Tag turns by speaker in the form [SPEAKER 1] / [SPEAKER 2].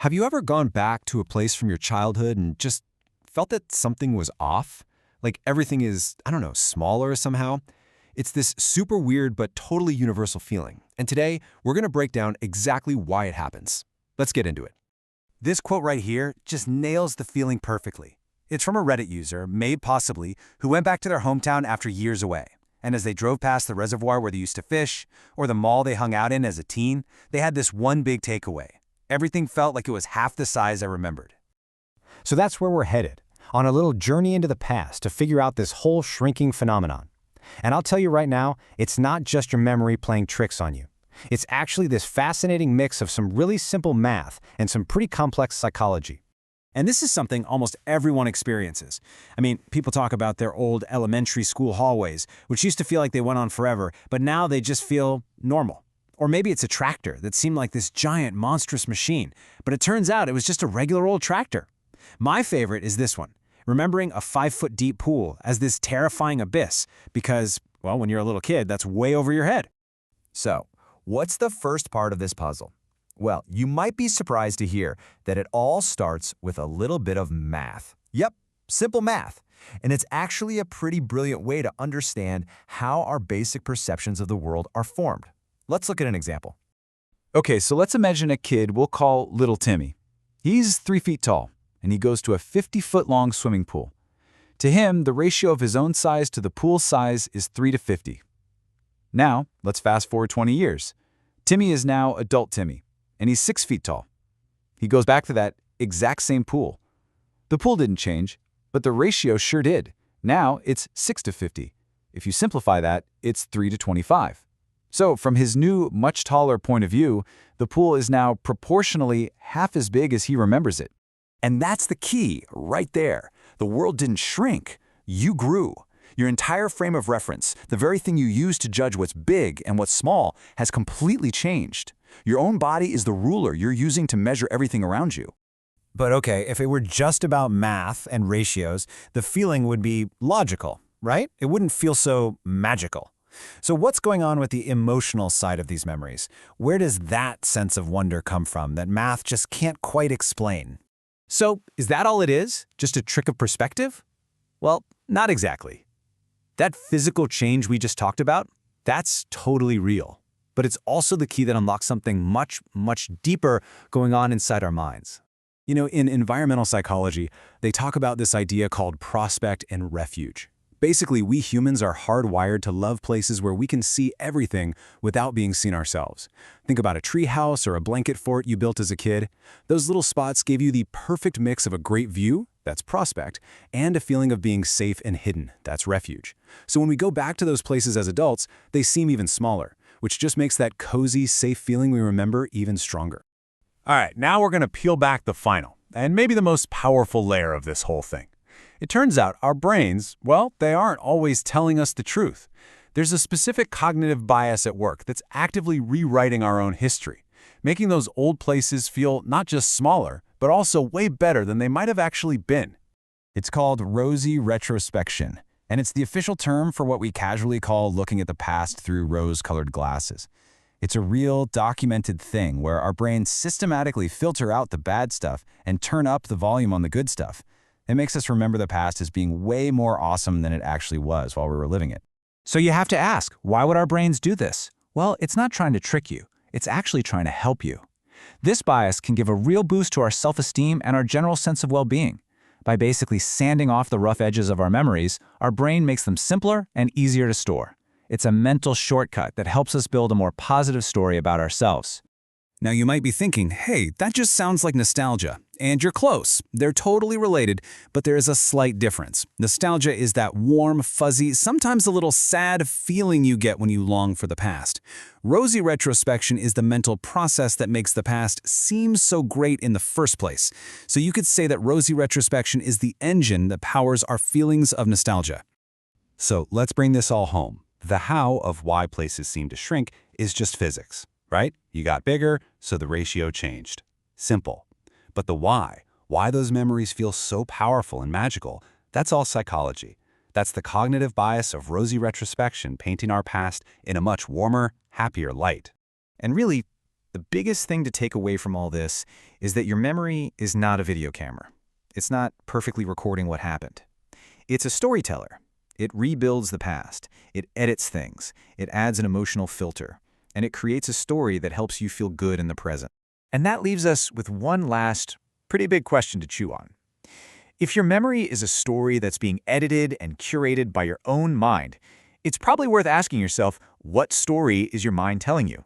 [SPEAKER 1] Have you ever gone back to a place from your childhood and just felt that something was off? Like everything is, I don't know, smaller somehow? It's this super weird but totally universal feeling. And today, we're going to break down exactly why it happens. Let's get into it.
[SPEAKER 2] This quote right here just nails the feeling perfectly. It's from a Reddit user, Made Possibly, who went back to their hometown after years away. And as they drove past the reservoir where they used to fish, or the mall they hung out in as a teen, they had this one big takeaway. Everything felt like it was half the size I remembered.
[SPEAKER 3] So that's where we're headed, on a little journey into the past to figure out this whole shrinking phenomenon. And I'll tell you right now, it's not just your memory playing tricks on you. It's actually this fascinating mix of some really simple math and some pretty complex psychology.
[SPEAKER 2] And this is something almost everyone experiences. I mean, people talk about their old elementary school hallways, which used to feel like they went on forever, but now they just feel normal. Or maybe it's a tractor that seemed like this giant, monstrous machine, but it turns out it was just a regular old tractor. My favorite is this one, remembering a 5-foot deep pool as this terrifying abyss because, well, when you're a little kid, that's way over your head.
[SPEAKER 4] So, what's the first part of this puzzle? Well, you might be surprised to hear that it all starts with a little bit of math. Yep, simple math. And it's actually a pretty brilliant way to understand how our basic perceptions of the world are formed. Let's look at an example.
[SPEAKER 5] Okay, so let's imagine a kid we'll call Little Timmy. He's 3 feet tall, and he goes to a 50-foot-long swimming pool. To him, the ratio of his own size to the pool's size is 3 to 50. Now, let's fast forward 20 years. Timmy is now adult Timmy, and he's 6 feet tall. He goes back to that exact same pool. The pool didn't change, but the ratio sure did. Now it's 6 to 50. If you simplify that, it's 3 to 25. So from his new, much taller point of view, the pool is now proportionally half as big as he remembers it.
[SPEAKER 4] And that's the key, right there. The world didn't shrink, you grew. Your entire frame of reference, the very thing you use to judge what's big and what's small, has completely changed. Your own body is the ruler you're using to measure everything around you.
[SPEAKER 2] But okay, if it were just about math and ratios, the feeling would be logical, right? It wouldn't feel so magical. So what's going on with the emotional side of these memories? Where does that sense of wonder come from that math just can't quite explain? So is that all it is? Just a trick of perspective? Well, not exactly. That physical change we just talked about, that's totally real. But it's also the key that unlocks something much, much deeper going on inside our minds. You know, in environmental psychology, they talk about this idea called prospect and refuge. Basically, we humans are hardwired to love places where we can see everything without being seen ourselves. Think about a tree house or a blanket fort you built as a kid. Those little spots gave you the perfect mix of a great view, that's prospect, and a feeling of being safe and hidden, that's refuge. So when we go back to those places as adults, they seem even smaller, which just makes that cozy, safe feeling we remember even stronger.
[SPEAKER 6] All right, now we're going to peel back the final, and maybe the most powerful layer of this whole thing. It turns out our brains, well, they aren't always telling us the truth. There's a specific cognitive bias at work that's actively rewriting our own history, making those old places feel not just smaller, but also way better than they might have actually been.
[SPEAKER 2] It's called rosy retrospection, and it's the official term for what we casually call looking at the past through rose-colored glasses. It's a real, documented thing where our brains systematically filter out the bad stuff and turn up the volume on the good stuff. It makes us remember the past as being way more awesome than it actually was while we were living it.
[SPEAKER 5] So you have to ask, why would our brains do this? Well, it's not trying to trick you. It's actually trying to help you. This bias can give a real boost to our self-esteem and our general sense of well-being. By basically sanding off the rough edges of our memories, our brain makes them simpler and easier to store. It's a mental shortcut that helps us build a more positive story about ourselves.
[SPEAKER 2] Now you might be thinking, hey, that just sounds like nostalgia. And you're close. They're totally related, but there is a slight difference. Nostalgia is that warm, fuzzy, sometimes a little sad feeling you get when you long for the past. Rosy retrospection is the mental process that makes the past seem so great in the first place. So you could say that rosy retrospection is the engine that powers our feelings of nostalgia.
[SPEAKER 3] So let's bring this all home. The how of why places seem to shrink is just physics, right? You got bigger, so the ratio changed. Simple. But the why those memories feel so powerful and magical, that's all psychology. That's the cognitive bias of rosy retrospection painting our past in a much warmer, happier light. And really,
[SPEAKER 2] The biggest thing to take away from all this is that your memory is not a video camera. It's not perfectly recording what happened. It's a storyteller. It rebuilds the past. It edits things. It adds an emotional filter. And it creates a story that helps you feel good in the present. And that leaves us with one last, pretty big question to chew on. If your memory is a story that's being edited and curated by your own mind, it's probably worth asking yourself, what story is your mind telling you?